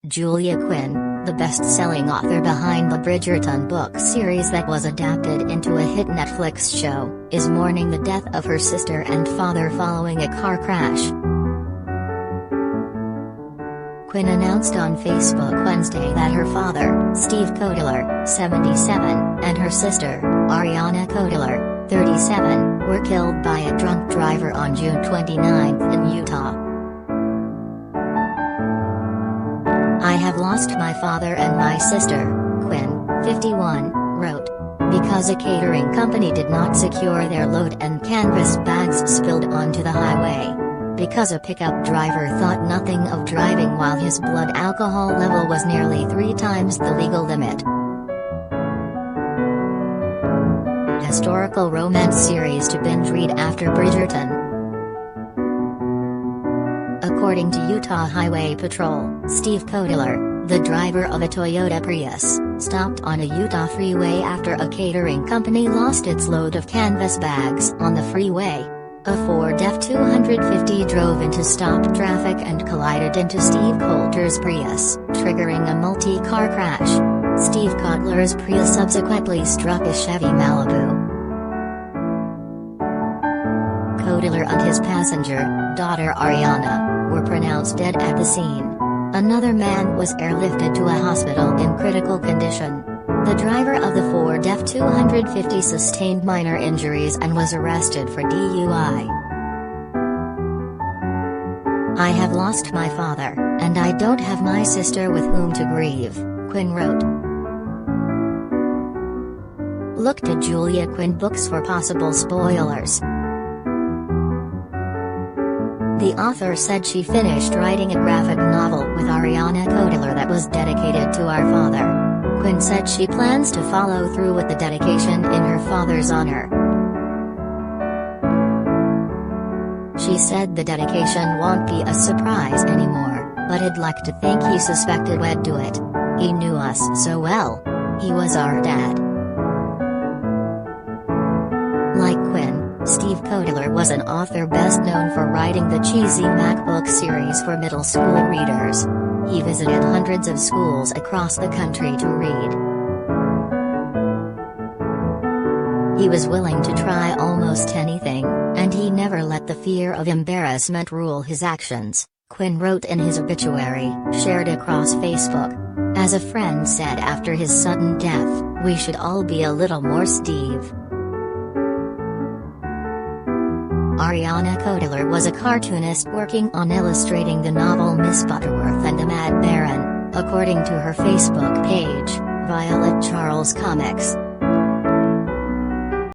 Julia Quinn, the best-selling author behind the Bridgerton book series that was adapted into a hit Netflix show, is mourning the death of her sister and father following a car crash. Quinn announced on Facebook Wednesday that her father, Steve Cotiller, 77, and her sister, Ariana Cotiller, 37, were killed by a drunk driver on June 29 in Utah. "I have lost my father and my sister," Quinn, 51, wrote. "Because a catering company did not secure their load and canvas bags spilled onto the highway. Because a pickup driver thought nothing of driving while his blood alcohol level was nearly 3 times the legal limit." Historical romance series to binge read after Bridgerton. According to Utah Highway Patrol, Steve Cotiller, the driver of a Toyota Prius, stopped on a Utah freeway after a catering company lost its load of canvas bags on the freeway. A Ford F-250 drove into stopped traffic and collided into Steve Cotler's Prius, triggering a multi-car crash. Steve Cotler's Prius subsequently struck a Chevy Malibu. Cotiller and his passenger, daughter Ariana, were pronounced dead at the scene. Another man was airlifted to a hospital in critical condition. The driver of the Ford F-250 sustained minor injuries and was arrested for DUI. "I have lost my father, and I don't have my sister with whom to grieve," Quinn wrote. Look to Julia Quinn books for possible spoilers. The author said she finished writing a graphic novel with Ariana Cotiller that was dedicated to our father. Quinn said she plans to follow through with the dedication in her father's honor. She said the dedication won't be a surprise anymore, but I'd like to think he suspected we'd do it. He knew us so well. He was our dad. Like Quinn, Steve Cotiller was an author best known for writing the cheesy MacBook series for middle school readers. He visited hundreds of schools across the country to read. He was willing to try almost anything, and he never let the fear of embarrassment rule his actions, Quinn wrote in his obituary, shared across Facebook. As a friend said after his sudden death, "We should all be a little more Steve." Ariana Cotiller was a cartoonist working on illustrating the novel Miss Butterworth and the Mad Baron, according to her Facebook page, Violet Charles Comics.